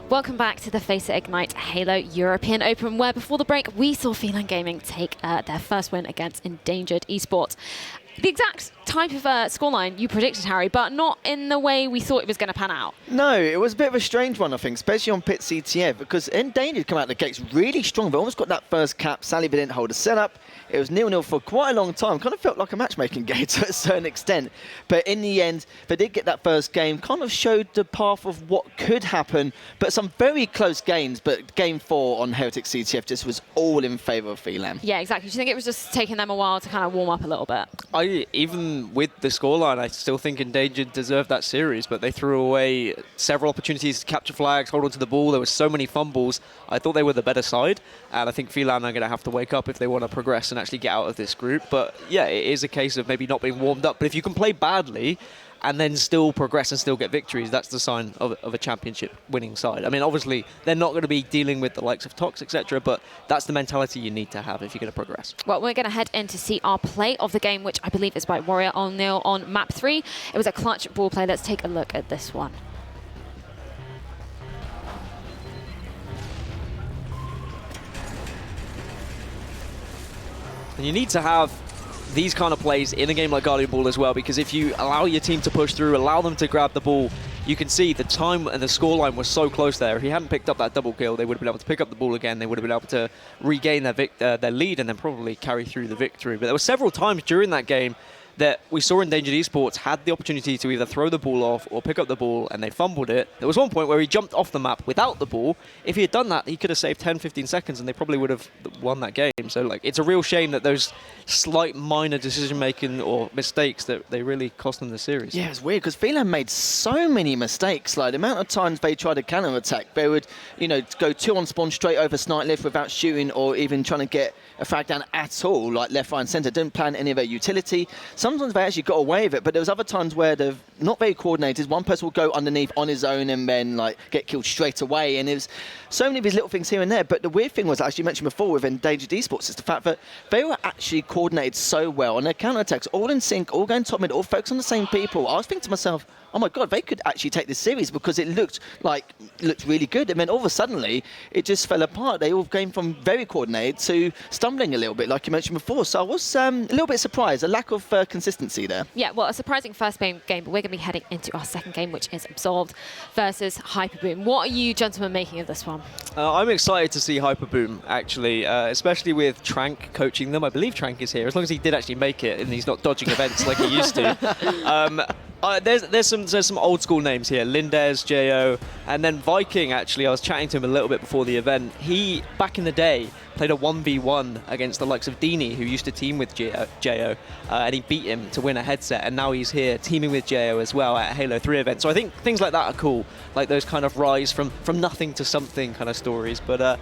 Welcome back to the FACEIT Ignite Halo European Open, where before the break we saw Feline Gaming take their first win against Endangered Esports. The exact type of scoreline you predicted, Harry, but not in the way we thought it was going to pan out. No, it was a bit of a strange one, I think, especially on Pit CTF, because Endangered come out the gates really strong. They almost got that first cap. Sally didn't hold a setup. It was 0-0 for quite a long time. Kind of felt like a matchmaking game to a certain extent. But in the end, they did get that first game, kind of showed the path of what could happen. But some very close games. But game 4 on Heretic CTF just was all in favour of Feline. Yeah, exactly. Do you think it was just taking them a while to kind of warm up a little bit? Even with the scoreline, I still think Endangered deserved that series, but they threw away several opportunities to capture flags, hold on to the ball. There were so many fumbles. I thought they were the better side, and I think Feline are going to have to wake up if they want to progress and actually get out of this group. But yeah, it is a case of maybe not being warmed up. But if you can play badly and then still progress and still get victories, that's the sign of a championship winning side. I mean, obviously, they're not going to be dealing with the likes of Tox, etc., but that's the mentality you need to have if you're going to progress. Well, we're going to head in to see our play of the game, which I believe is by Warrior O'Neill on map 3. It was a clutch ball play. Let's take a look at this one. And you need to have these kind of plays in a game like Guardian Ball as well, because if you allow your team to push through, allow them to grab the ball, you can see the time and the scoreline was so close there. If he hadn't picked up that double kill, they would have been able to pick up the ball again. They would have been able to regain their lead and then probably carry through the victory. But there were several times during that game that we saw Endangered Esports had the opportunity to either throw the ball off or pick up the ball, and they fumbled it. There was one point where he jumped off the map without the ball. If he had done that, he could have saved 10, 15 seconds, and they probably would have won that game. So, like, it's a real shame that those slight minor decision-making or mistakes, that they really cost them the series. Yeah, it's weird, because Feline made so many mistakes. Like, the amount of times they tried a counter-attack, they would, you know, go 2 on spawn straight over Snipe Lift without shooting or even trying to get a frag down at all, like left, right, and centre. Didn't plan any of their utility. Sometimes they actually got away with it, but there was other times where they're not very coordinated. One person will go underneath on his own and then like get killed straight away. And there's so many of these little things here and there. But the weird thing was, as you mentioned before with Endangered Esports, is the fact that they were actually coordinated so well on their counter-attacks, all in sync, all going top mid, all focused on the same people. I was thinking to myself, oh my God, they could actually take this series, because it looked really good. And then all of a sudden, it just fell apart. They all came from very coordinated to stumbling a little bit, like you mentioned before. So I was a little bit surprised, a lack of consistency there. Yeah, well, a surprising first game, but we're going to be heading into our second game, which is Absolved versus Hyperboom. What are you gentlemen making of this one? I'm excited to see Hyperboom, actually, especially with Trank coaching them. I believe Trank is here, as long as he did actually make it and he's not dodging events like he used to. There's some old school names here, Lindez, Jo, and then Viking. Actually, I was chatting to him a little bit before the event. He, back in the day, played a 1v1 against the likes of Dini, who used to team with Jo, and he beat him to win a headset, and now he's here teaming with Jo as well at a Halo 3 event. So I think things like that are cool, like those kind of rise from nothing to something kind of stories. But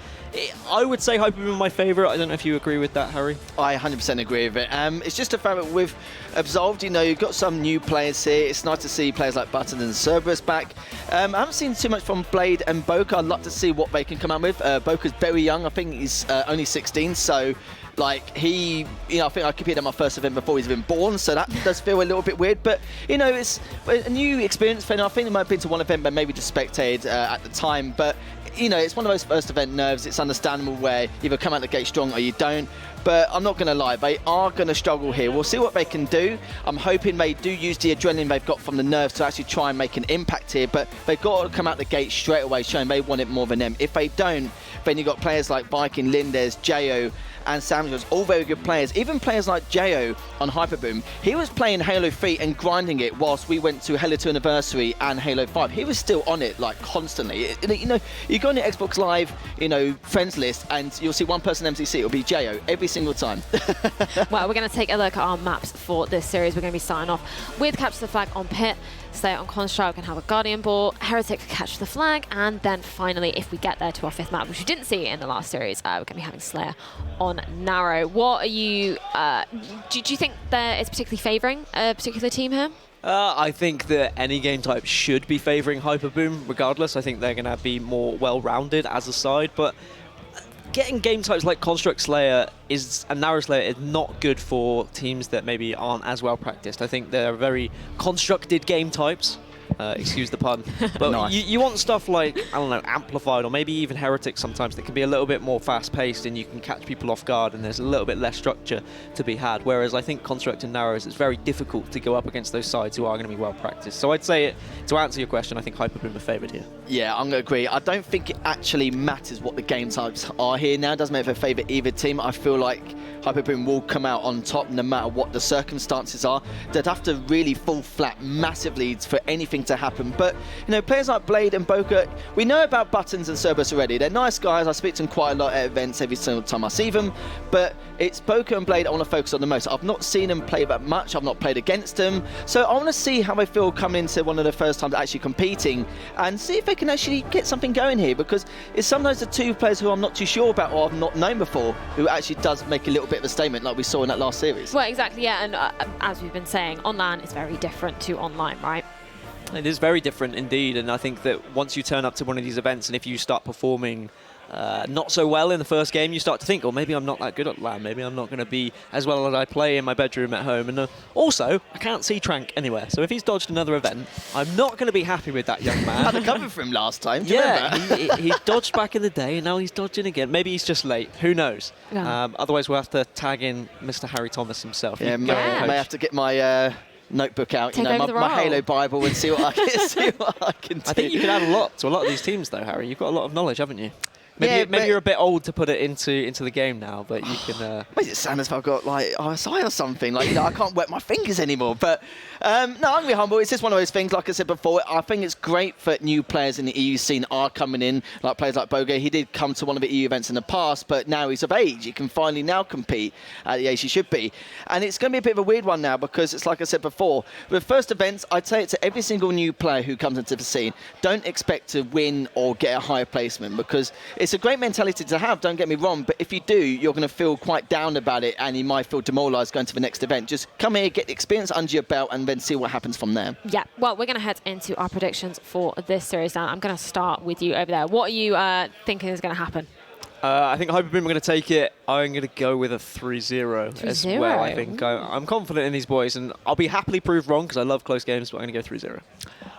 I would say Hyperboom my favourite. I don't know if you agree with that, Harry. I 100% agree with it. It's just a fact that with Absolved, you know, you've got some new players here. It's nice to see players like Button and Cerberus back. I haven't seen too much from Blade and Boca. I'd love to see what they can come out with. Boca's very young. I think he's only 16, so like he, you know, I think I competed at my first event before he's been born, so that does feel a little bit weird. But you know, it's a new experience for him. I think it might have been to one event, but maybe just spectated at the time. But you know, it's one of those first event nerves. It's understandable where you either come out the gate strong or you don't. But I'm not going to lie, they are going to struggle here. We'll see what they can do. I'm hoping they do use the adrenaline they've got from the nerves to actually try and make an impact here. But they've got to come out the gate straight away, showing they want it more than them. If they don't, then you've got players like Viking, Lindez, Jo, and Samuels, all very good players. Even players like Jo on Hyperboom, he was playing Halo 3 and grinding it whilst we went to Halo 2 Anniversary and Halo 5. He was still on it, like, constantly. You know, you go on the Xbox Live, you know, friends list, and you'll see one person MCC, it'll be Jo, every single time. Well, we're going to take a look at our maps for this series. We're going to be starting off with Capture the Flag on Pit, Slayer on Construct, can have a Guardian Ball, Heretic Catch the Flag, and then finally, if we get there to our 5th map, which we didn't see in the last series, we're going to be having Slayer on Narrow. What are you, do you think there is particularly favouring a particular team here? I think that any game type should be favouring Hyperboom regardless. I think they're going to be more well-rounded as a side, but getting game types like Construct Slayer and Narrow Slayer is not good for teams that maybe aren't as well practiced. I think they're very constructed game types, excuse the pun. But Nice. you want stuff like, I don't know, Amplified or maybe even Heretics sometimes that can be a little bit more fast-paced and you can catch people off guard and there's a little bit less structure to be had. Whereas I think Construct and Narrows, it's very difficult to go up against those sides who are going to be well-practiced. So I'd say, to answer your question, I think Hyperboom are favoured here. Yeah, I'm going to agree. I don't think it actually matters what the game types are here now. It doesn't matter if they favour either team. I feel like Hyperboom will come out on top no matter what the circumstances are. They'd have to really fall flat massively for anything to happen. But, you know, players like Blade and Boca, we know about Buttons and Cerberus already. They're nice guys. I speak to them quite a lot at events every single time I see them. But it's Boca and Blade I want to focus on the most. I've not seen them play that much. I've not played against them. So I want to see how they feel coming into one of the first times actually competing and see if they can actually get something going here, because it's sometimes the two players who I'm not too sure about or I've not known before who actually does make a little bit of a statement like we saw in that last series. Well, exactly, yeah, and as we've been saying, on LAN is very different to online, right? It is very different indeed, and I think that once you turn up to one of these events and if you start performing not so well in the first game, you start to think, oh, maybe I'm not that good at LAN, maybe I'm not going to be as well as I play in my bedroom at home. And also, I can't see Trank anywhere, so if he's dodged another event, I'm not going to be happy with that young man. I had a cover for him last time, do you remember? he dodged back in the day, and now he's dodging again. Maybe he's just late, who knows? Yeah. Otherwise, we'll have to tag in Mr. Harry Thomas himself. Yeah, may have to get my notebook out, Take my Halo Bible and see what I can do. I think you can add a lot to a lot of these teams, though, Harry. You've got a lot of knowledge, haven't you? Maybe you're a bit old to put it into the game now, but you can. Makes it sound as if I've got like RSI or something. Like, you know, I can't wet my fingers anymore. But no, I'm gonna be humble. It's just one of those things. Like I said before, I think it's great that new players in the EU scene are coming in. Like players like Boga, he did come to one of the EU events in the past, but now he's of age. He can finally now compete at the age he should be. And it's going to be a bit of a weird one now because it's like I said before. With first events, I'd say it to every single new player who comes into the scene: don't expect to win or get a higher placement, because it's a great mentality to have, don't get me wrong, but if you do, you're going to feel quite down about it and you might feel demoralised going to the next event. Just come here, get the experience under your belt and then see what happens from there. Yeah, well, we're going to head into our predictions for this series now. I'm going to start with you over there. What are you thinking is going to happen? I think Hyperboom are going to take it. I'm going to go with a 3-0 as well. I think I'm confident in these boys, and I'll be happily proved wrong because I love close games, but I'm going to go 3-0.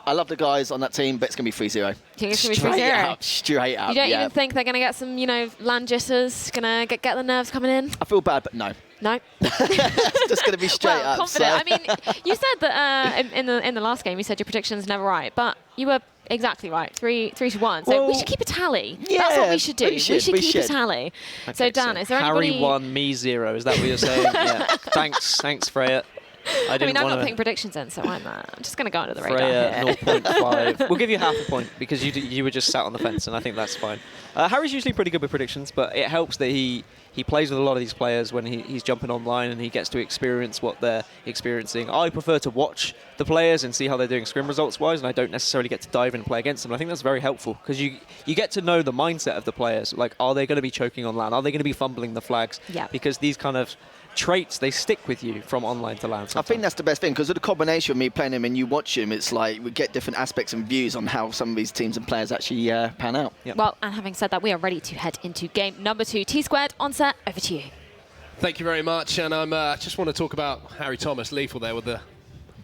I love the guys on that team, but it's going to be 3-0. You think it's going to be 3-0? Straight up. You don't even think they're going to get some, LAN jitters, going to get the nerves coming in? I feel bad, but no. No? It's just going to be straight up. Confident. So. I mean, you said that in the last game, you said your prediction's never right, but you were exactly right, 3-1. So we should keep a tally. Yeah, that's what we should do. We should keep a tally. Okay, so Dan, is there Harry anybody? 1, me 0. Is that what you're saying? Yeah. Thanks, Freya. I mean, I'm not putting predictions in, so I'm just going to go under the radar Freya, here. 0.5. We'll give you half a point because you were just sat on the fence, and I think that's fine. Harry's usually pretty good with predictions, but it helps that he plays with a lot of these players when he's jumping online and he gets to experience what they're experiencing. I prefer to watch the players and see how they're doing scrim results-wise, and I don't necessarily get to dive in and play against them. I think that's very helpful because you get to know the mindset of the players. Like, are they going to be choking on LAN? Are they going to be fumbling the flags? Yeah. Because these kind of traits, they stick with you from online to LAN. I think that's the best thing, because with the combination of me playing him and you watch him, it's like we get different aspects and views on how some of these teams and players actually pan out. Yep. Well, and having said that, we are ready to head into game number 2. Tsquared, Onset, over to you. Thank you very much, and I just want to talk about Harry Thomas, lethal there with the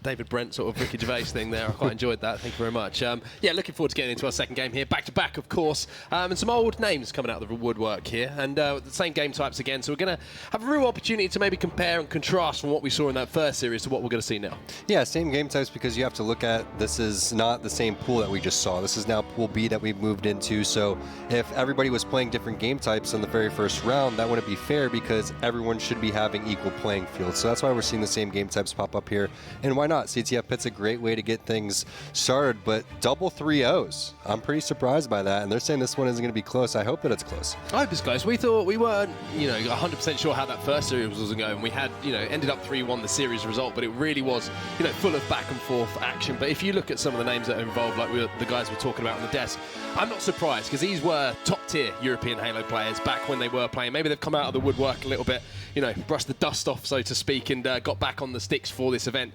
David Brent sort of Ricky Gervais thing there. I quite enjoyed that. Thank you very much. Yeah, looking forward to getting into our second game here, back to back, of course, and some old names coming out of the woodwork here, and the same game types again. So we're going to have a real opportunity to maybe compare and contrast from what we saw in that first series to what we're going to see now. Yeah, same game types, because you have to look at, this is not the same pool that we just saw. This is now Pool B that we've moved into. So if everybody was playing different game types in the very first round, that wouldn't be fair, because everyone should be having equal playing field. So that's why we're seeing the same game types pop up here. And why not? CTF Pit's a great way to get things started, but double 3-0s. I'm pretty surprised by that, and they're saying this one isn't going to be close. I hope that it's close. I hope it's close. We thought we weren't, 100% sure how that first series was going to go, and we had, ended up 3-1 the series result, but it really was, full of back and forth action. But if you look at some of the names that are involved, like the guys we're talking about on the desk, I'm not surprised, because these were top-tier European Halo players back when they were playing. Maybe they've come out of the woodwork a little bit, brushed the dust off, so to speak, and got back on the sticks for this event.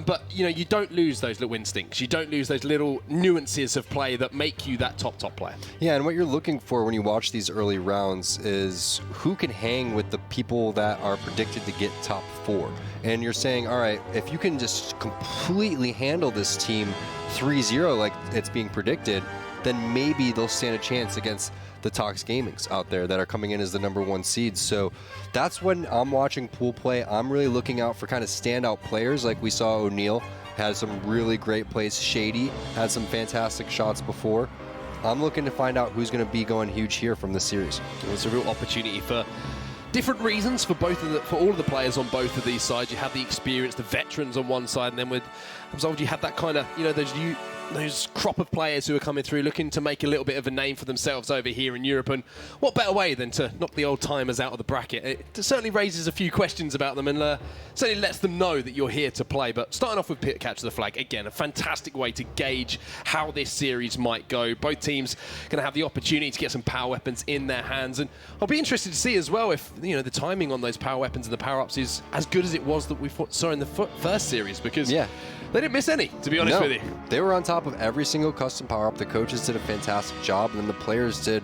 But, you don't lose those little instincts. You don't lose those little nuances of play that make you that top player. Yeah, and what you're looking for when you watch these early rounds is who can hang with the people that are predicted to get top 4. And you're saying, all right, if you can just completely handle this team 3-0 like it's being predicted, then maybe they'll stand a chance against the Tox Gamings out there that are coming in as the #1 seed. So that's when I'm watching pool play. I'm really looking out for kind of standout players like we saw O'Neal had some really great plays. Shady had some fantastic shots before. I'm looking to find out who's going to be going huge here from this series. It's a real opportunity for different reasons for for all of the players on both of these sides. You have the experience, the veterans on one side, and then with Absolved, you have that kind of, those crop of players who are coming through looking to make a little bit of a name for themselves over here in Europe. And what better way than to knock the old timers out of the bracket? It certainly raises a few questions about them and certainly lets them know that you're here to play. But starting off with Pit Capture the Flag, again, a fantastic way to gauge how this series might go. Both teams going to have the opportunity to get some power weapons in their hands. And I'll be interested to see as well if the timing on those power weapons and the power-ups is as good as it was that we saw in the first series, because they didn't miss any, to be honest with you. They were on top of every single custom power-up. The coaches did a fantastic job, and then the players did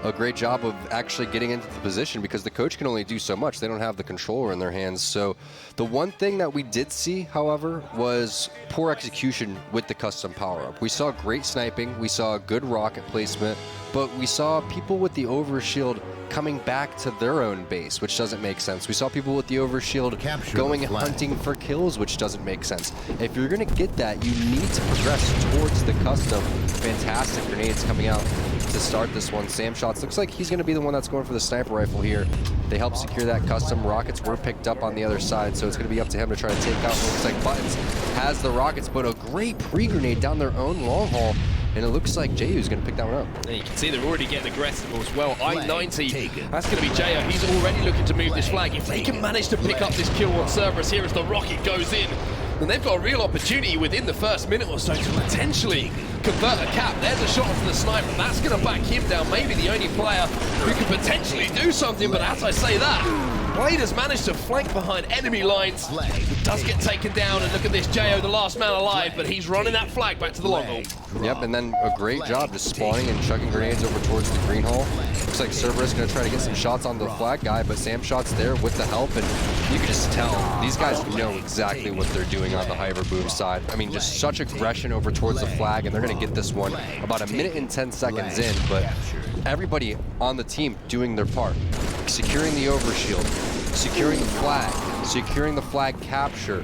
a great job of actually getting into the position, because the coach can only do so much. They don't have the controller in their hands. So the one thing that we did see, however, was poor execution with the custom power-up. We saw great sniping. We saw good rocket placement, but we saw people with the overshield coming back to their own base, which doesn't make sense. We saw people with the overshield going hunting for kills, which doesn't make sense. If you're going to get that, you need to progress towards the custom. Fantastic grenades coming out to start this one. Sam Shots looks like he's going to be the one that's going for the sniper rifle here. They helped secure that custom. Rockets were picked up on the other side, so it's going to be up to him to try to take out. Looks like Buttons has the rockets, but a great pre-grenade down their own long haul. And it looks like Jayo's going to pick that one up. And you can see they're already getting aggressive as well. I-90, that's going to be Jayo. He's already looking to move this flag. If they can manage to pick up this kill on Cerberus here as the rocket goes in, then they've got a real opportunity within the first minute or so to potentially convert a cap. There's a shot for the sniper. That's going to back him down. Maybe the only player who could potentially do something. But as I say that, Blade has managed to flank behind enemy lines. He does get taken down. And look at this, Jayo, the last man alive. But he's running that flag back to the long haul. Yep, and then a great job just spawning and chucking grenades over towards the green hole. Looks like Cerberus going to try to get some shots on the flag guy, but Sam Shot's there with the help, and you can just tell these guys know exactly what they're doing on the Hyperboom side. I mean, just such aggression over towards the flag, and they're going to get this one about a minute and 10 seconds in, but everybody on the team doing their part. Securing the overshield, securing the flag capture,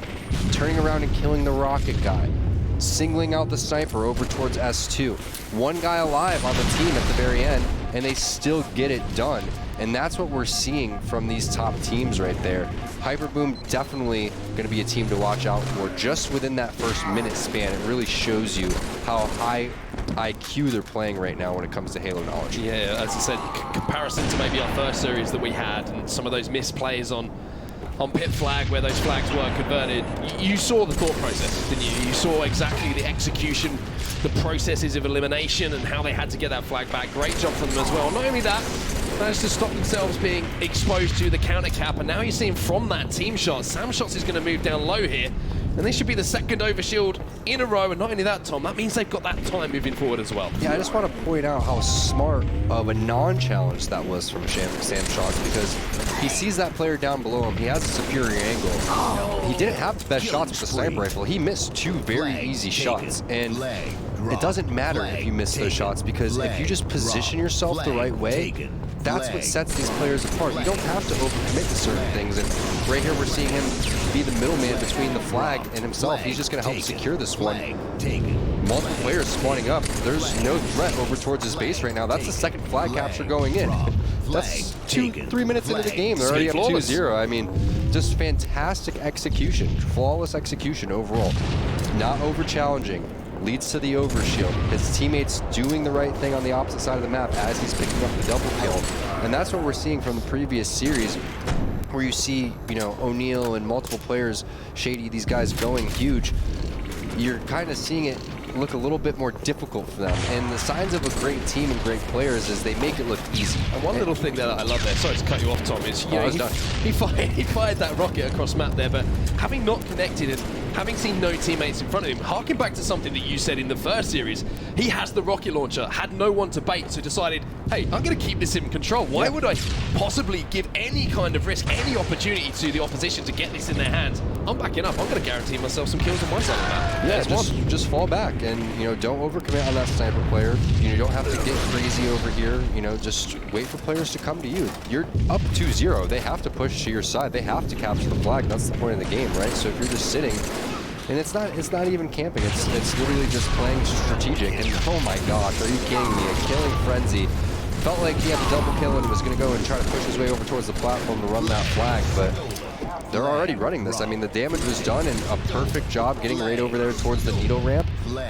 turning around and killing the rocket guy, singling out the sniper over towards S2. One guy alive on the team at the very end, and they still get it done. And that's what we're seeing from these top teams right there. Hyperboom definitely going to be a team to watch out for just within that first minute span. It really shows you how high IQ they're playing right now when it comes to Halo knowledge. Yeah, as I said, comparison to maybe our first series that we had and some of those misplays on Pit Flag where those flags were converted, you saw the thought process, didn't you? You saw exactly the execution, the processes of elimination and how they had to get that flag back. Great job from them as well. Not only that, managed to stop themselves being exposed to the counter cap, and now you're seeing from that team shot, Sam Shots is going to move down low here, and they should be the second overshield in a row. And not only that, Tom, that means they've got that time moving forward as well. Yeah, I just want to point out how smart of a non-challenge that was from Sam Shots, because he sees that player down below him. He has a superior angle. He didn't have the best shots with the sniper rifle. He missed two very easy shots, and it doesn't matter if you miss those shots, because if you just position yourself the right way, that's what sets these players apart. You don't have to overcommit to certain things, and right here we're seeing him be the middleman between the flag and himself. He's just going to help secure this one. Multiple players spawning up. There's no threat over towards his base right now. That's the second flag capture going in. That's 2-3 minutes into the game. They're already up 2-0. I mean, just fantastic execution. Flawless execution overall. Not over-challenging. Leads to the overshield. His teammates doing the right thing on the opposite side of the map as he's picking up the double kill. And that's what we're seeing from the previous series, where you see, O'Neal and multiple players, Shady, these guys going huge. You're kind of seeing it look a little bit more difficult for them. And the signs of a great team and great players is they make it look easy. And one little thing that I love there, sorry to cut you off, Tom, is he fired that rocket across map there, but having not connected, and having seen no teammates in front of him, harking back to something that you said in the first series, he has the rocket launcher, had no one to bait, so decided, hey, I'm going to keep this in control. Why would I possibly give any kind of risk, any opportunity to the opposition to get this in their hands? I'm backing up. I'm going to guarantee myself some kills on my side of that. Yeah, just fall back and, you know, don't overcommit on that sniper player. You don't have to get crazy over here. You know, just wait for players to come to you. You're up 2-0. They have to push to your side. They have to capture the flag. That's the point of the game, right? So if you're just sitting, and it's not even camping. It's literally just playing strategic. And oh my gosh, are you kidding me? A killing frenzy. Felt like he had a double kill and was going to go and try to push his way over towards the platform to run that flag, but they're already running this. I mean, the damage was done and a perfect job getting right over there towards the needle ramp.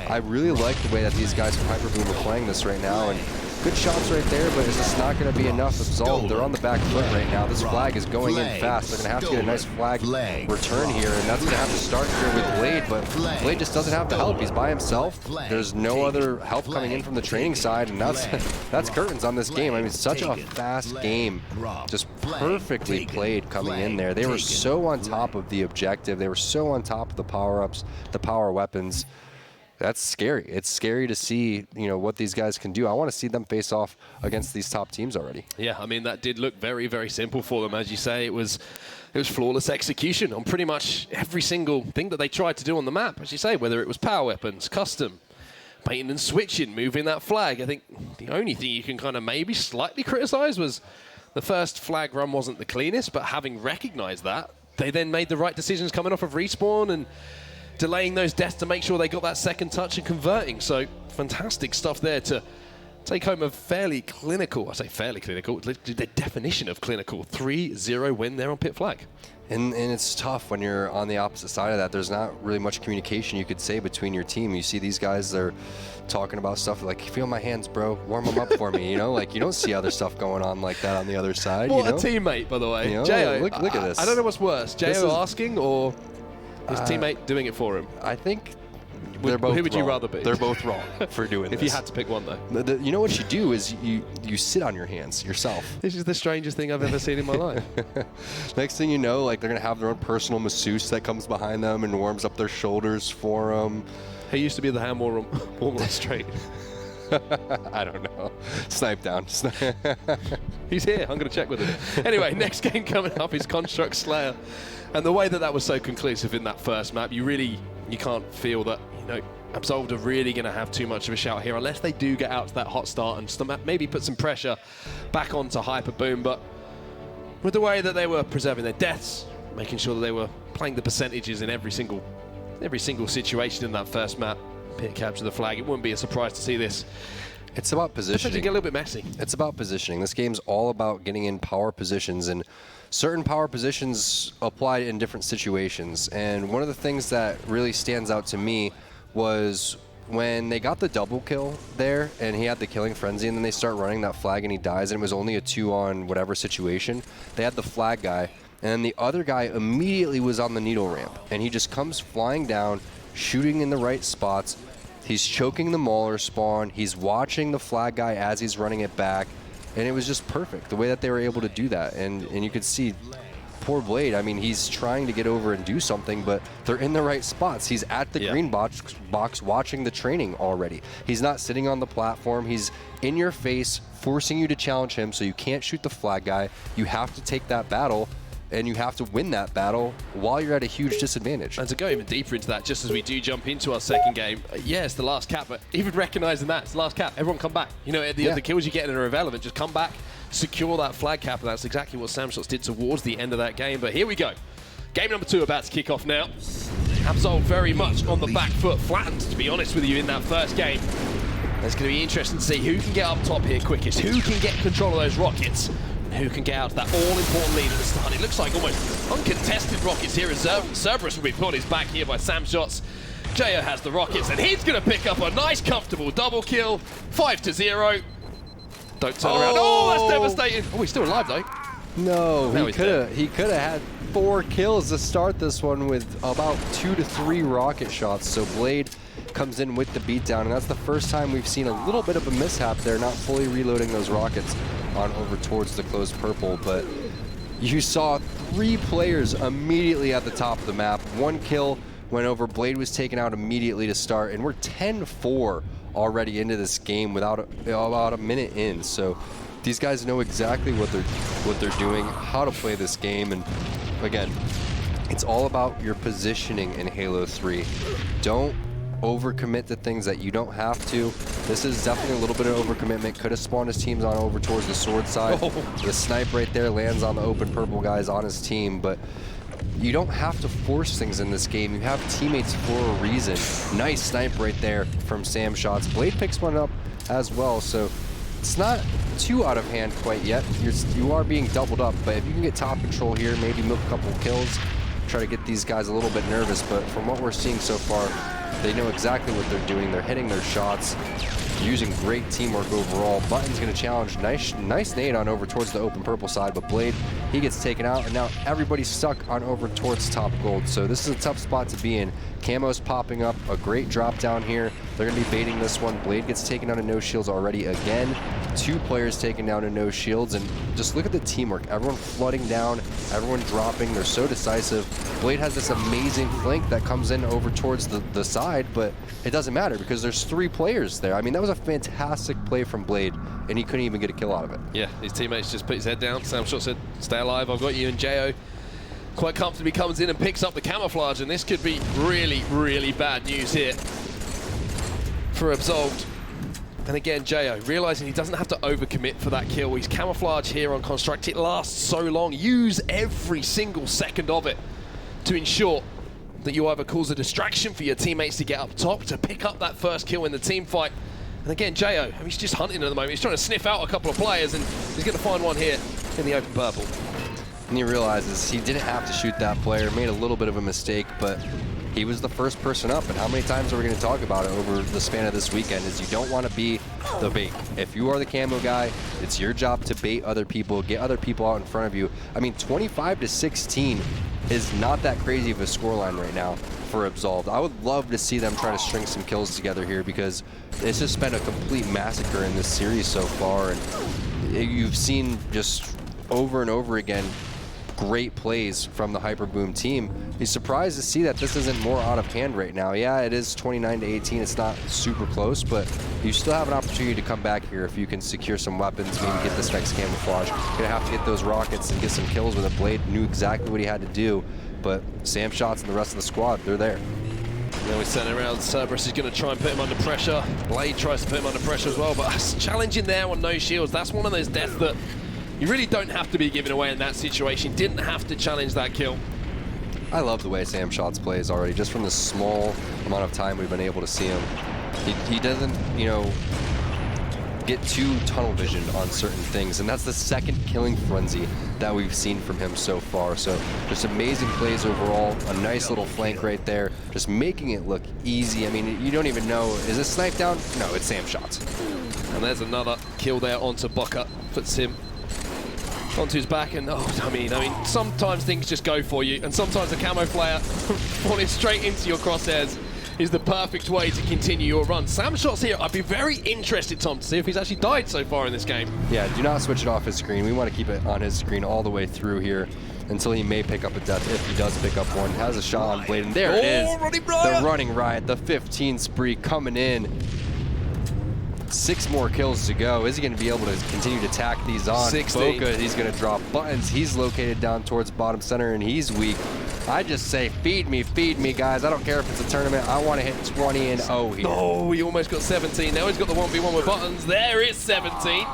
I really like the way that these guys from Hyperboom are playing this right now, and good shots right there, but it's just not going to be enough. Absolved, they're on the back foot right now. This flag is going in fast. They're going to have to get a nice flag return here, and that's going to have to start here with Blade, but Blade just doesn't have the help. He's by himself. There's no other help coming in from the training side, and that's curtains on this game. I mean, such a fast game. Just perfectly played coming in there. They were so on top of the objective. They were so on top of the power-ups, the power weapons. That's scary. It's scary to see, you know, what these guys can do. I want to see them face off against these top teams already. Yeah, I mean, that did look very, very simple for them. As you say, it was flawless execution on pretty much every single thing that they tried to do on the map. As you say, whether it was power weapons, custom, baiting and switching, moving that flag. I think the only thing you can kind of maybe slightly criticize was the first flag run wasn't the cleanest, but having recognized that, they then made the right decisions coming off of respawn and delaying those deaths to make sure they got that second touch and converting. So fantastic stuff there to take home a fairly clinical, I say fairly clinical, the definition of clinical, 3-0 win there on Pit Flag. And it's tough when you're on the opposite side of that. There's not really much communication you could say between your team. You see these guys, they're talking about stuff like, feel my hands, bro, warm them up for me, you know? Like, you don't see other stuff going on like that on the other side. What you know? a teammate, by the way. You know, Jo, look at this. I don't know what's worse, Jo asking or his teammate doing it for him? I think they're both Who would you wrong. rather be? They're both wrong for doing this. If you had to pick one, though. You know what you do is you sit on your hands yourself. This is the strangest thing I've ever seen in my life. Next thing you know, like, they're going to have their own personal masseuse that comes behind them and warms up their shoulders for them. He used to be the hand warmer on straight. I don't know. Snipe down. He's here. I'm going to check with him. Anyway, next game coming up is Construct Slayer. And the way that was so conclusive in that first map, you can't feel that, you know, Absolved are really going to have too much of a shout here unless they do get out to that hot start and maybe put some pressure back onto Hyperboom. But with the way that they were preserving their deaths, making sure that they were playing the percentages in every single situation in that first map, Pit capture the flag, it wouldn't be a surprise to see this. It's about positioning. Get a little bit messy. It's about positioning. This game's all about getting in power positions, and certain power positions apply in different situations. And one of the things that really stands out to me was when they got the double kill there and he had the killing frenzy, and then they start running that flag and he dies, and it was only a 2-on whatever situation. They had the flag guy, and the other guy immediately was on the needle ramp, and he just comes flying down, shooting in the right spots. He's choking the Mauler spawn. He's watching the flag guy as he's running it back. And it was just perfect, the way that they were able to do that. And you could see poor Blade, I mean, he's trying to get over and do something, but they're in the right spots. He's at the green box watching the training already. He's not sitting on the platform. He's in your face, forcing you to challenge him, so you can't shoot the flag guy. You have to take that battle, and you have to win that battle while you're at a huge disadvantage. And to go even deeper into that, just as we do jump into our second game, yeah, it's the last cap, but even recognizing that, it's the last cap. Everyone come back. You know, the kills you get are irrelevant. Just come back, secure that flag cap, and that's exactly what Samshots did towards the end of that game. But here we go. Game number 2 about to kick off now. Absolved very much on the back foot, flattened, to be honest with you, in that first game. It's going to be interesting to see who can get up top here quickest, who can get control of those rockets, who can get out of that all-important lead at the start. It looks like almost uncontested rockets here as Cerberus will be put his back here by Samshots. Jo has the rockets, and he's going to pick up a nice, comfortable double kill. 5-0. Don't turn around. Oh, that's devastating. Oh, he's still alive, though. No, Now he could have had 4 kills to start this one with about 2 to 3 rocket shots. So Blade comes in with the beatdown, and that's the first time we've seen a little bit of a mishap there, not fully reloading those rockets on over towards the closed purple. But you saw 3 players immediately at the top of the map. 1 kill went over. Blade was taken out immediately to start, and we're 10-4 already into this game without about a minute in. So these guys know exactly what they're doing, how to play this game, and again, it's all about your positioning in Halo 3. Don't overcommit to things that you don't have to. This is definitely a little bit of overcommitment. Could have spawned his teams on over towards the sword side. The snipe right there lands on the open purple guys on his team, but you don't have to force things in this game. You have teammates for a reason. Nice snipe right there from Sam Shots. Blade picks one up as well, so it's not too out of hand quite yet. You are being doubled up, but if you can get top control here, maybe milk a couple kills, try to get these guys a little bit nervous, but from what we're seeing so far, they know exactly what they're doing. They're hitting their shots, using great teamwork overall. Button's going to challenge. Nice nade on over towards the open purple side, but Blade, he gets taken out, and now everybody's stuck on over towards top gold. So this is a tough spot to be in. Camo's popping up, a great drop down here. They're going to be baiting this one. Blade gets taken out of no shields already again. 2 players taken down to no shields, and just look at the teamwork. Everyone flooding down, everyone dropping. They're so decisive. Blade has this amazing flank that comes in over towards the side, but it doesn't matter because there's 3 players there. I mean, that was a fantastic play from Blade, and he couldn't even get a kill out of it. Yeah, his teammates just put his head down. Sam Shot said, stay alive, I've got you. And Jo quite comfortably comes in and picks up the camouflage, and this could be really, really bad news here for Absolved. And again, Jo realizing he doesn't have to overcommit for that kill. He's camouflage here on Construct. It lasts so long. Use every single second of it to ensure that you either cause a distraction for your teammates to get up top, to pick up that first kill in the team fight. And again, Jo, I mean, he's just hunting at the moment. He's trying to sniff out a couple of players, and he's going to find one here in the open purple. And he realizes he didn't have to shoot that player, made a little bit of a mistake, but he was the first person up. And how many times are we going to talk about it over the span of this weekend is you don't want to be the bait. If you are the camo guy, it's your job to bait other people, get other people out in front of you. I mean, 25-16 is not that crazy of a scoreline right now for Absolved. I would love to see them try to string some kills together here because it's just been a complete massacre in this series so far. And you've seen just over and over again great plays from the Hyperboom team. He's surprised to see that this isn't more out of hand right now. Yeah, it is 29-18. It's not super close, but you still have an opportunity to come back here if you can secure some weapons, maybe get this next camouflage. Gonna have to get those rockets and get some kills with a Blade. Knew exactly what he had to do, but Sam Shots and the rest of the squad, they're there. Then we send around. Cerberus is going to try and put him under pressure. Blade tries to put him under pressure as well, but that's challenging there on no shields. That's one of those deaths that you really don't have to be giving away in that situation. Didn't have to challenge that kill. I love the way Sam Shots plays already, just from the small amount of time we've been able to see him. He doesn't, you know, get too tunnel vision on certain things, and that's the second killing frenzy that we've seen from him so far. So just amazing plays overall, a nice little flank right there, just making it look easy. I mean, you don't even know, is this snipe down? No, it's Sam Shots. And there's another kill there onto Bucker, puts him onto his back, and I mean, sometimes things just go for you, and sometimes a camo flare falling straight into your crosshairs is the perfect way to continue your run. Sam Shots here, I'd be very interested, Tom, to see if he's actually died so far in this game. Yeah, do not switch it off his screen. We want to keep it on his screen all the way through here until he may pick up a death, if he does pick up one. Has a shot on Blade, and there it is. The running riot, the 15 spree coming in. 6 more kills to go. Is he going to be able to continue to tack these on? 16. Boca, he's going to drop buttons. He's located down towards bottom center, and he's weak. I just say, feed me, guys. I don't care if it's a tournament. I want to hit 20 and 0 here. Oh, he almost got 17. Now he's got the 1v1 with buttons. There is 17.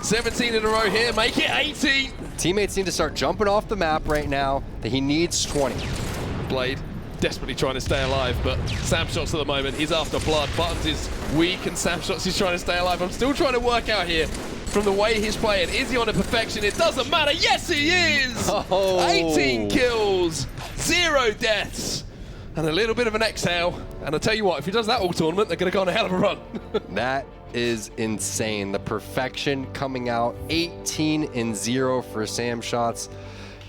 17 in a row here. Make it 18. Teammates need to start jumping off the map right now. He needs 20. Blade desperately trying to stay alive, but Sam Shots at the moment, he's after blood. Buttons is weak, and Sam Shots is trying to stay alive. I'm still trying to work out here from the way he's playing. Is he on a perfection? It doesn't matter. Yes, he is! Oh. 18 kills, 0 deaths, and a little bit of an exhale. And I'll tell you what, if he does that all tournament, they're going to go on a hell of a run. That is insane. The perfection coming out, 18 and 0 for Sam Shots.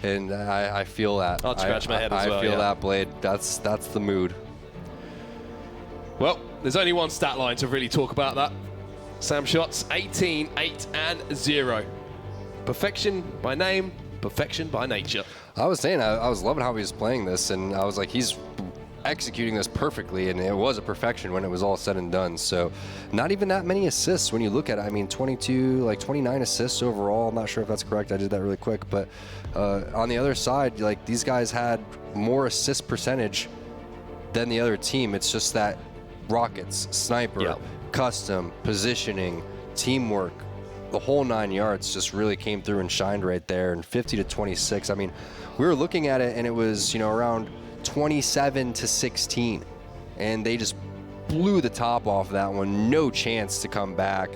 And I feel that. I'll scratch my head as well. I feel that, Blade. That's the mood. Well, there's only one stat line to really talk about that. Sam Shots, 18, 8, and 0. Perfection by name, perfection by nature. I was saying, I was loving how he was playing this, and I was like, he's executing this perfectly, and it was a perfection when it was all said and done. So not even that many assists when you look at it. I mean, 29 assists overall. I'm not sure if that's correct. I did that really quick. But on the other side, like, these guys had more assist percentage than the other team. It's just that Rockets, Sniper, custom, positioning, teamwork, the whole 9 yards just really came through and shined right there. And 50-26, I mean, we were looking at it and it was, you know, around 27-16, and they just blew the top off that one. No chance to come back,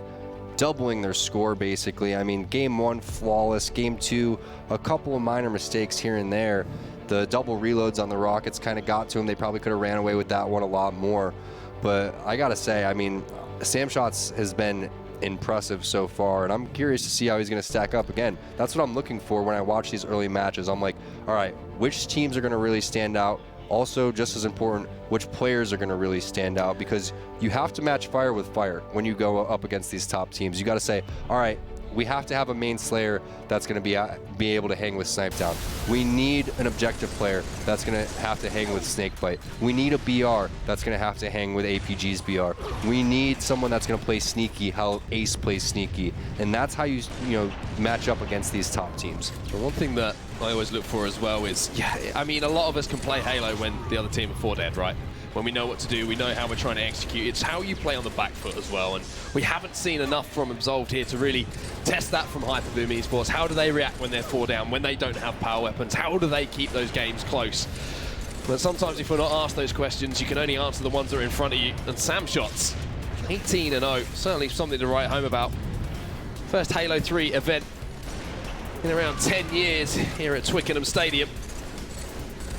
doubling their score basically. I mean, game 1 flawless, game 2 a couple of minor mistakes here and there. The double reloads on the Rockets kind of got to them. They probably could have ran away with that one a lot more. But I gotta say, I mean, Samshots has been impressive so far, and I'm curious to see how he's going to stack up. Again, that's what I'm looking for when I watch these early matches. I'm like, all right, which teams are going to really stand out? Also, just as important, which players are going to really stand out, because you have to match fire with fire when you go up against these top teams. You got to say, all right, we have to have a main slayer that's going to be able to hang with Snipedown. We need an objective player that's going to have to hang with Snakebite. We need a BR that's going to have to hang with APG's BR. We need someone that's going to play sneaky how Ace plays sneaky, and that's how you match up against these top teams. But one thing that I always look for as well is, I mean, a lot of us can play Halo when the other team are 4 dead, right? When we know what to do, we know how we're trying to execute. It's how you play on the back foot as well, and we haven't seen enough from Absolved here to really test that from Hyperboom Esports. How do they react when they're 4 down, when they don't have power weapons? How do they keep those games close? But sometimes if we're not asked those questions, you can only answer the ones that are in front of you. And Samshots, 18-0, certainly something to write home about. First Halo 3 event in around 10 years here at Twickenham Stadium.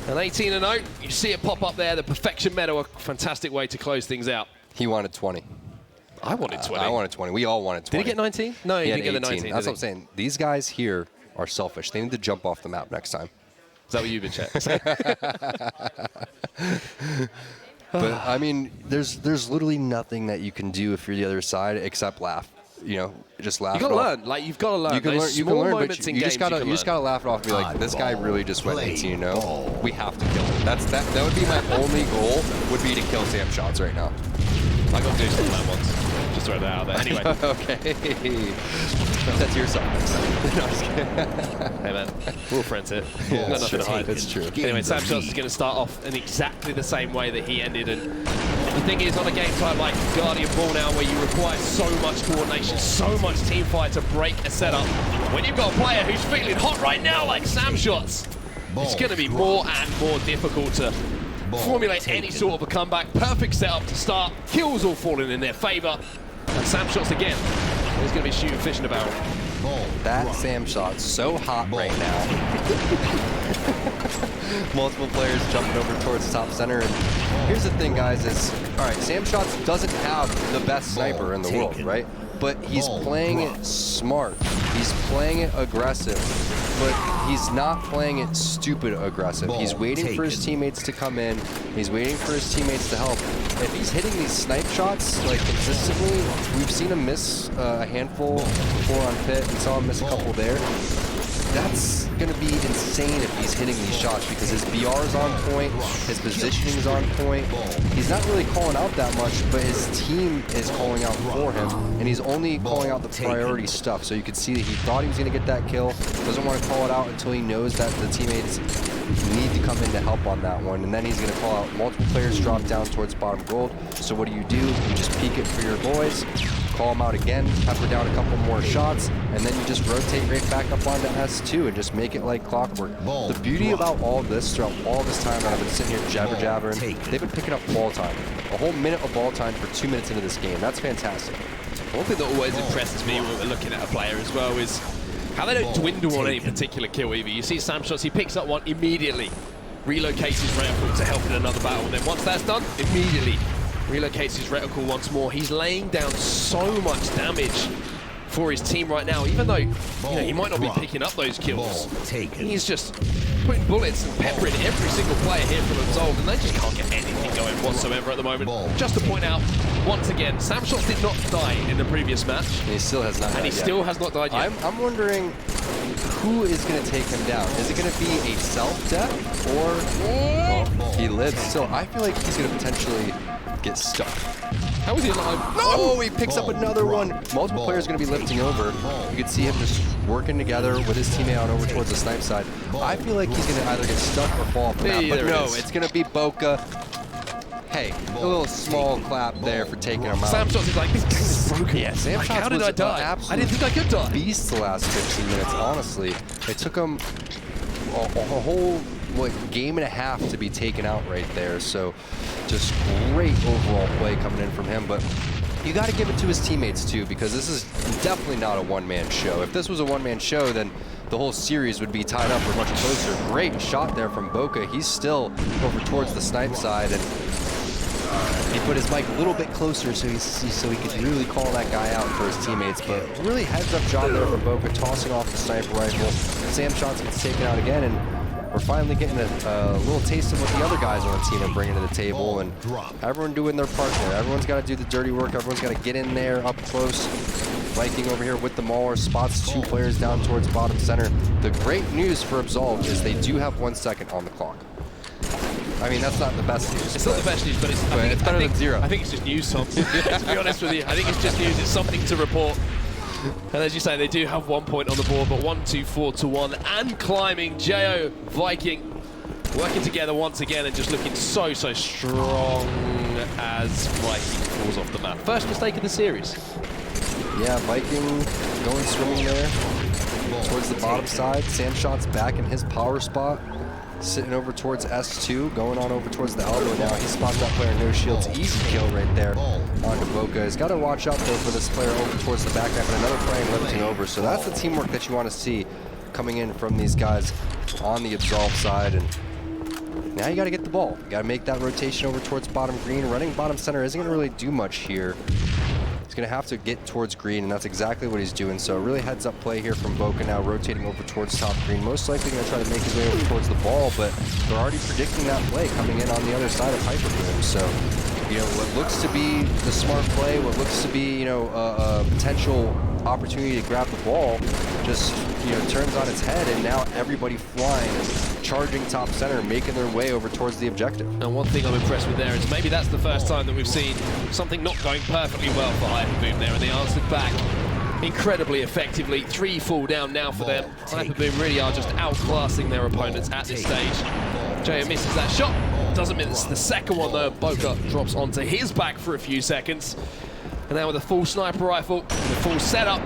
And 18-0, you see it pop up there, the perfection medal, a fantastic way to close things out. He wanted 20. I wanted 20. I wanted 20. We all wanted 20. Did he get 19? No, he didn't get the 19. That's what I'm saying. These guys here are selfish. They need to jump off the map next time. Is that what you've been checking? But I mean, there's literally nothing that you can do if you're the other side except laugh. You know, just laugh. You gotta learn. Like, you've got to learn. You can learn, but you just gotta laugh it off and be like, Oddball. this guy really just went 18-0. We have to kill him. That would be my only goal, would be to kill Samshots right now. I got to do something that once. Just throw that out there. Anyway. Okay. That's your song next time. No, I'm just kidding. Hey man, we're all friends here. Yeah, Got nothing to hide. It's true. Anyway, Samshots is going to start off in exactly the same way that he ended. And the thing is, on a game type like Guardian Ball now, where you require so much coordination, so much team fight to break a setup, when you've got a player who's feeling hot right now like Samshots, it's going to be more and more difficult to formulate any sort of a comeback. Perfect setup to start. Kills all falling in their favor. And Samshots again. He's going to be shooting fish in a barrel. That Samshot's so hot right now. Multiple players jumping over towards top center. And here's the thing, guys, is, all right, Samshots doesn't have the best sniper in the world, right? But he's playing it smart. He's playing it aggressive. But he's not playing it stupid aggressive. He's waiting for his teammates to come in. He's waiting for his teammates to help. If he's hitting these snipe shots like consistently, we've seen him miss a handful before on pit. We saw him miss a couple there. That's going to be insane if he's hitting these shots, because his BR is on point, his positioning is on point. He's not really calling out that much, but his team is calling out for him, and he's only calling out the priority stuff. So you can see that he thought he was going to get that kill, doesn't want to call it out until he knows that the teammates need to come in to help on that one, and then he's going to call out multiple players drop down towards bottom gold. So what do? You just peek it for your boys, call them out again, pepper down a couple more shots, and then you just rotate right back up onto S2 and just make it like clockwork. The beauty about all this, throughout all this time that I've been sitting here jabbering, they've been picking up ball time. A whole minute of ball time for 2 minutes into this game. That's fantastic. One thing that always impresses me when we're looking at a player as well is how they don't dwindle on any particular kill either. You see Samshots, he picks up one immediately, relocates his reticle to help in another battle, and then once that's done, immediately relocates his reticle once more. He's laying down so much damage for his team right now, even though he might not be picking up those kills. He's just putting bullets and peppering every single player here from Absolved, and they just can't get anything going whatsoever at the moment. Just to point out, once again. Samshots did not die in the previous match. And he still has not died And he yet. still has not died yet. I'm wondering who is going to take him down. Is it going to be a self-death or he lives still? I feel like he's going to potentially get stuck. How is he alive? Oh, he picks up another one. Multiple players going to be lifting over. You can see him just working together with his teammate on over towards the snipe side. I feel like he's going to either get stuck or fall off the map. But no, it's going to be Boca. Hey, a little small clap there for taking him out. Samshots is like, this game is broken. Yeah, Samshots how did I die? I didn't think I could die. Beast the last 15 minutes, honestly. It took him a whole game and a half to be taken out right there. So just great overall play coming in from him. But you got to give it to his teammates too, because this is definitely not a one-man show. If this was a one-man show, then the whole series would be tied up or much closer. Great shot there from Boca. He's still over towards the snipe side, and he put his mic a little bit closer so he could really call that guy out for his teammates. But really heads-up job there from Boca, tossing off the sniper rifle. Samshots gets taken out again, and we're finally getting a little taste of what the other guys on the team are bringing to the table, and everyone doing their part there. Everyone's got to do the dirty work. Everyone's got to get in there up close. Viking over here with the Mauler, spots 2 players down towards bottom center. The great news for Absolved is they do have 1 second on the clock. I mean, that's not the best news. It's not the best news, but it's better than 0. I think it's just news, Tom. To be honest with you, I think it's just news. It's something to report. And as you say, they do have 1 point on the board, but 1-2-4 to 1 and climbing. Jo, Viking working together once again and just looking so strong as Viking falls off the map. First mistake of the series. Yeah, Viking going swimming there towards the bottom side. Samshots back in his power spot, sitting over towards S2, going on over towards the elbow now. He spots that player, no shields. Easy kill right there onto Boca. He's got to watch out, though, for this player over towards the back half, and another player lifting over. So that's the teamwork that you want to see coming in from these guys on the Absolved side. And now you got to get the ball. You got to make that rotation over towards bottom green. Running bottom center isn't going to really do much here. He's going to have to get towards green, and that's exactly what he's doing. So really heads-up play here from Boca now, rotating over towards top green. Most likely going to try to make his way over towards the ball, but they're already predicting that play coming in on the other side of Hyperboom. So, you know, what looks to be the smart play, what looks to be, you know, a potential opportunity to grab the ball just, you know, turns on its head, and now everybody flying, charging top center, making their way over towards the objective. And one thing I'm impressed with there is maybe that's the first time that we've seen something not going perfectly well for Hyperboom there, and they answered back incredibly effectively. 3 fall down now for them. Hyperboom really are just outclassing their opponents at this stage. Jo misses that shot. Doesn't miss the second one though. Boca drops onto his back for a few seconds. And now with a full sniper rifle, and a full setup,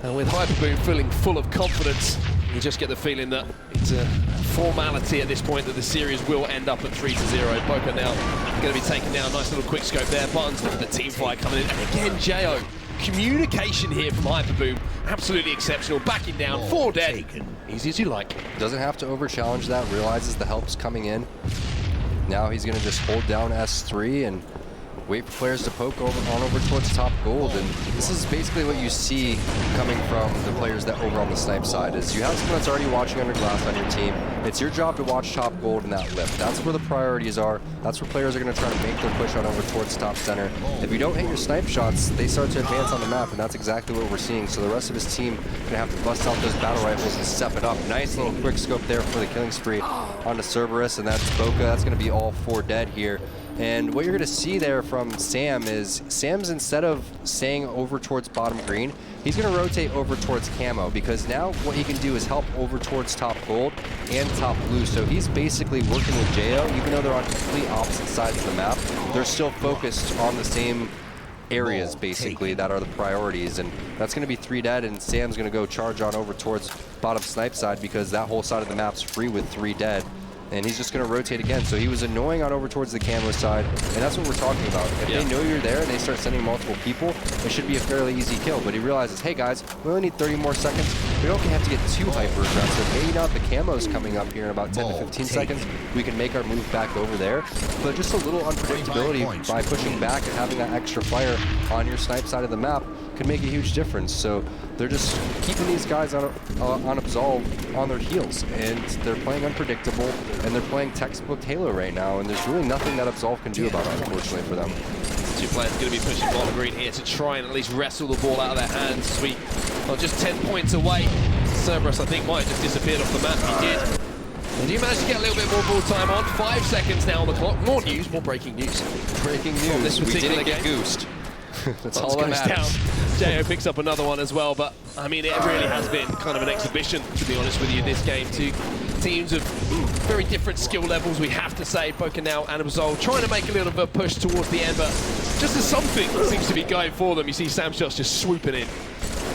and with Hyperboom feeling full of confidence, you just get the feeling that it's a formality at this point that the series will end up at 3-0. Boca now going to be taken down. Nice little quick scope there. Buttons, look at the team fight coming in. And again, Jo, communication here from Hyperboom, absolutely exceptional. Backing down, 4 dead. Easy as you like. Doesn't have to over-challenge that, realizes the help's coming in. Now he's going to just hold down S3 and wait for players to poke over towards top gold, and this is basically what you see coming from the players that over on the snipe side is you have someone that's already watching under glass on your team. It's your job to watch top gold in that lift. That's where the priorities are. That's where players are going to try to make their push on over towards top center. If you don't hit your snipe shots, they start to advance on the map, and that's exactly what we're seeing. So the rest of his team going to have to bust out those battle rifles and step it up. Nice little quick scope there for the killing spree onto Cerberus, and that's Boca. That's going to be all 4 dead here. And what you're going to see there from Sam is Sam's, instead of staying over towards bottom green, he's going to rotate over towards camo, because now what he can do is help over towards top gold and top blue. So he's basically working with Jo, even though they're on complete opposite sides of the map. They're still focused on the same areas, basically, that are the priorities. And that's going to be 3 dead, and Sam's going to go charge on over towards bottom snipe side, because that whole side of the map's free with 3 dead. And he's just going to rotate again. So he was annoying on over towards the camo side, and that's what we're talking about. If they know you're there and they start sending multiple people, it should be a fairly easy kill. But he realizes, hey guys, we only need 30 more seconds. We don't have to get too hyper aggressive. Maybe now the camo's coming up here in about 10 to 15 seconds. We can make our move back over there. But just a little unpredictability by pushing back and having that extra fire on your snipe side of the map could make a huge difference. So they're just keeping these guys on Absolved on their heels, and they're playing unpredictable, and they're playing textbook Halo right now, and there's really nothing that Absolved can do about it, unfortunately, for them. Two players going to be pushing bottom green here to try and at least wrestle the ball out of their hands. As we are just 10 points away. Cerberus, I think, might have just disappeared off the map. He did. And you managed to get a little bit more ball time on. 5 seconds now on the clock. More news, more breaking news. Breaking news. This We didn't game. get goosed. That's all Goes that matters. down. Jo picks up another one as well, but I mean, it really has been kind of an exhibition, to be honest with you, this game. Two teams of very different skill levels, we have to say. Poker now and Absolved trying to make a little bit of a push towards the end, but just as something seems to be going for them, you see Sam Shots just swooping in,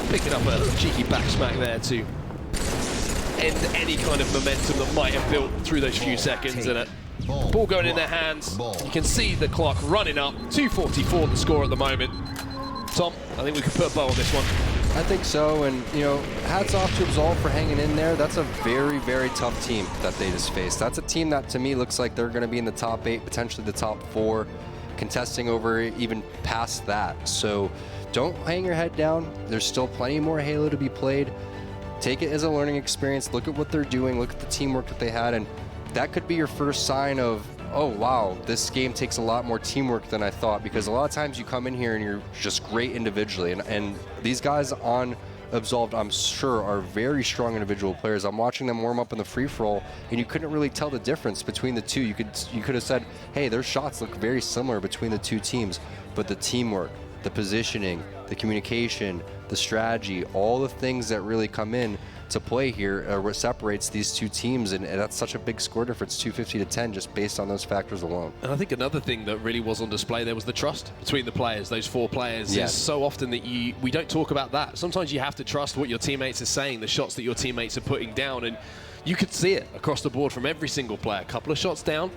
picking up a cheeky back smack there to end any kind of momentum that might have built through those few seconds. And ball going in their hands. You can see the clock running up. 2:44 the score at the moment. Tom, I think we could put a bow on this one. I think so, and you know, hats off to Absolved for hanging in there. That's a very, very tough team that they just faced. That's a team that to me looks like they're going to be in the top 8, potentially the top 4, contesting over even past that. So don't hang your head down. There's still plenty more Halo to be played. Take it as a learning experience. Look at what they're doing. Look at the teamwork that they had, and that could be your first sign of, oh wow, this game takes a lot more teamwork than I thought, because a lot of times you come in here and you're just great individually, and these guys on Absolved, I'm sure, are very strong individual players. I'm watching them warm up in the free-for-all, and you couldn't really tell the difference between the two. You could have said, hey, their shots look very similar between the two teams, but the teamwork, the positioning, the communication, the strategy, all the things that really come in to play here what separates these two teams, and that's such a big score difference, 250 to 10, just based on those factors alone. And I think another thing that really was on display there was the trust between the players, those 4 players. Yes. It's so often that we don't talk about that. Sometimes you have to trust what your teammates are saying, the shots that your teammates are putting down, and you could see it across the board from every single player. A couple of shots down,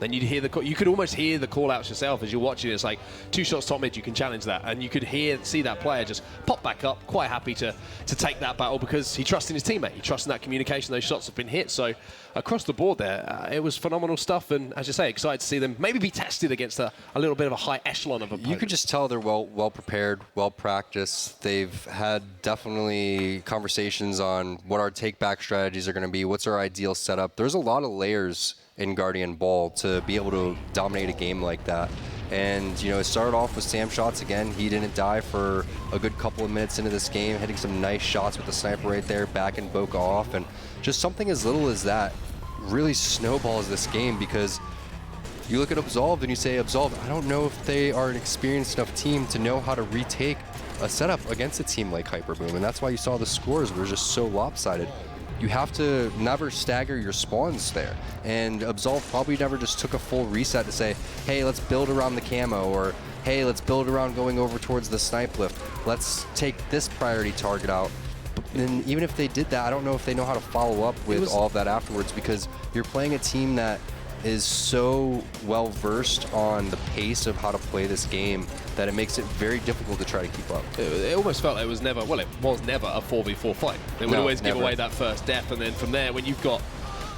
then you could almost hear the call outs yourself as you're watching. It's like 2 shots top mid, you can challenge that, and you could see that player just pop back up, quite happy to take that battle because he trusts in his teammate, he trusts in that communication. Those shots have been hit, so across the board there, it was phenomenal stuff. And as you say, excited to see them maybe be tested against a little bit of a high echelon of opponent. You could just tell they're well prepared, well practiced. They've had definitely conversations on what our take back strategies are going to be, what's our ideal setup. There's a lot of layers in Guardian Ball to be able to dominate a game like that. And you know, it started off with Sam Shots again. He didn't die for a good couple of minutes into this game, hitting some nice shots with the sniper right there, backing Boca off, and just something as little as that really snowballs this game, because you look at Absolved and you say, Absolved, I don't know if they are an experienced enough team to know how to retake a setup against a team like Hyperboom, and that's why you saw the scores were just so lopsided. You have to never stagger your spawns there. And Absolved probably never just took a full reset to say, hey, let's build around the camo, or hey, let's build around going over towards the snipe lift. Let's take this priority target out. And even if they did that, I don't know if they know how to follow up with all of that afterwards, because you're playing a team that is so well versed on the pace of how to play this game that it makes it very difficult to try to keep up. It almost felt like it was never a 4v4 fight. They would always give away that first death, and then from there, when you've got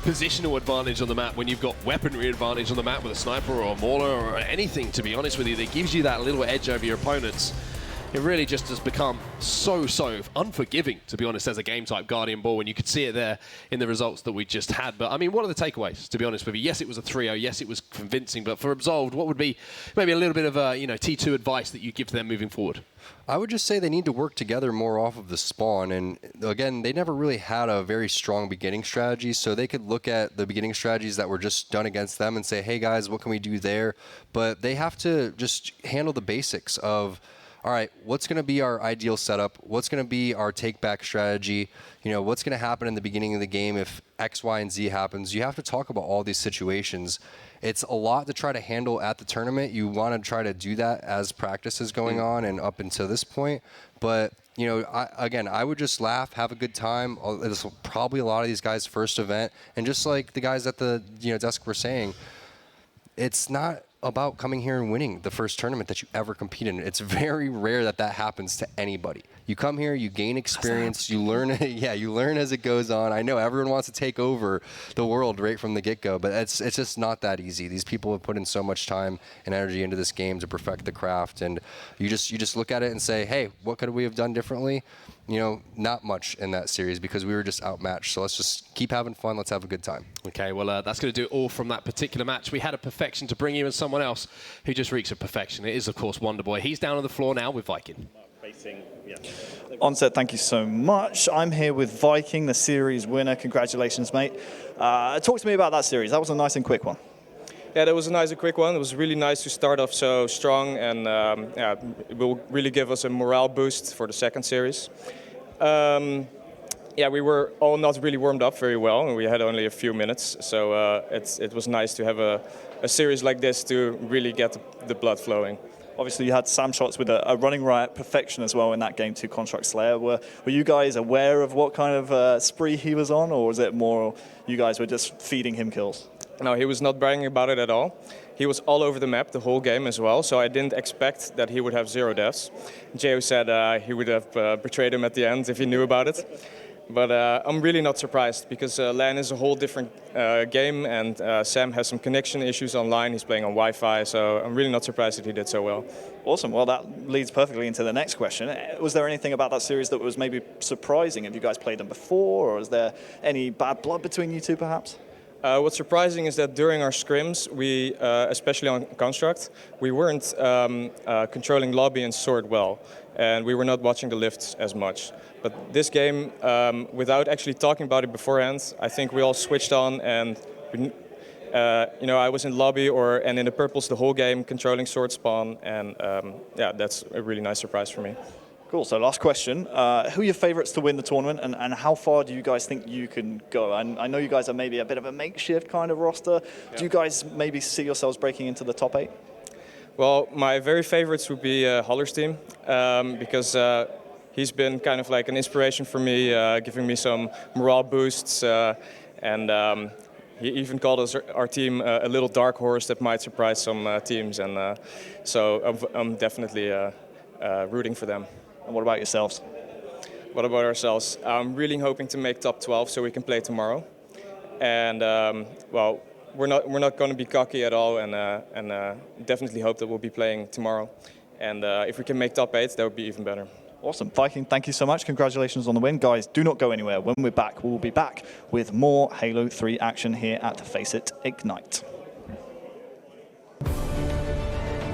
positional advantage on the map, when you've got weaponry advantage on the map with a sniper or a mauler or anything, to be honest with you, that gives you that little edge over your opponents, it really just has become so unforgiving, to be honest, as a game type, Guardian Ball, and you could see it there in the results that we just had. But I mean, what are the takeaways, to be honest with you? Yes, it was a 3-0, yes, it was convincing, but for Absolved, what would be maybe a little bit of a T2 advice that you give to them moving forward? I would just say they need to work together more off of the spawn, and again, they never really had a very strong beginning strategy, so they could look at the beginning strategies that were just done against them and say, hey guys, what can we do there? But they have to just handle the basics of, all right, what's going to be our ideal setup? What's going to be our take-back strategy? You know, what's going to happen in the beginning of the game if X, Y, and Z happens? You have to talk about all these situations. It's a lot to try to handle at the tournament. You want to try to do that as practice is going on and up until this point. But, you know, I would just laugh, have a good time. It's probably a lot of these guys' first event. And just like the guys at the desk were saying, it's not about coming here and winning the first tournament that you ever compete in. It's very rare that happens to anybody. You come here, you gain experience, you learn. You learn as it goes on. I know everyone wants to take over the world right from the get-go, but it's just not that easy. These people have put in so much time and energy into this game to perfect the craft, and you just look at it and say, hey, what could we have done differently? not much in that series because we were just outmatched. So let's just keep having fun. Let's have a good time. Okay, well, that's going to do it all from that particular match. We had a perfection to bring you and someone else who just reeks of perfection. It is, of course, Wonderboy. He's down on the floor now with Viking. Onset, thank you so much. I'm here with Viking, the series winner. Congratulations, mate. Talk to me about that series. That was a nice and quick one. Yeah, that was a nice and quick one. It was really nice to start off so strong, and it will really give us a morale boost for the second series. Yeah, we were all not really warmed up very well, and we had only a few minutes, so it was nice to have a series like this to really get the blood flowing. Obviously, you had Sam shots with a running riot perfection as well in that game 2 Construct Slayer. Were you guys aware of what kind of spree he was on, or was it more you guys were just feeding him kills? No, he was not bragging about it at all. He was all over the map the whole game as well, so I didn't expect that he would have 0 deaths. Geo said he would have betrayed him at the end if he knew about it. But I'm really not surprised because LAN is a whole different game, and Sam has some connection issues online. He's playing on Wi-Fi, so I'm really not surprised that he did so well. Awesome. Well, that leads perfectly into the next question. Was there anything about that series that was maybe surprising? Have you guys played them before, or is there any bad blood between you two, perhaps? What's surprising is that during our scrims, we, especially on Construct, we weren't controlling lobby and sword well, and we were not watching the lifts as much. But this game, without actually talking about it beforehand, I think we all switched on, and I was in lobby and in the purples the whole game, controlling sword spawn, and yeah, that's a really nice surprise for me. Cool. So last question. Who are your favorites to win the tournament, and how far do you guys think you can go? I know you guys are maybe a bit of a makeshift kind of roster. Yeah. Do you guys maybe see yourselves breaking into the top 8? Well, my very favorites would be Haller's team, because he's been kind of like an inspiration for me, giving me some morale boosts, and he even called our team a little dark horse that might surprise some teams, and so I'm definitely rooting for them. And what about yourselves? What about ourselves? I'm really hoping to make top 12 so we can play tomorrow. And well, we're not going to be cocky at all, and definitely hope that we'll be playing tomorrow. And if we can make top 8, that would be even better. Awesome. Viking, thank you so much. Congratulations on the win. Guys, do not go anywhere. When we're back, we'll be back with more Halo 3 action here at FACEIT Ignite.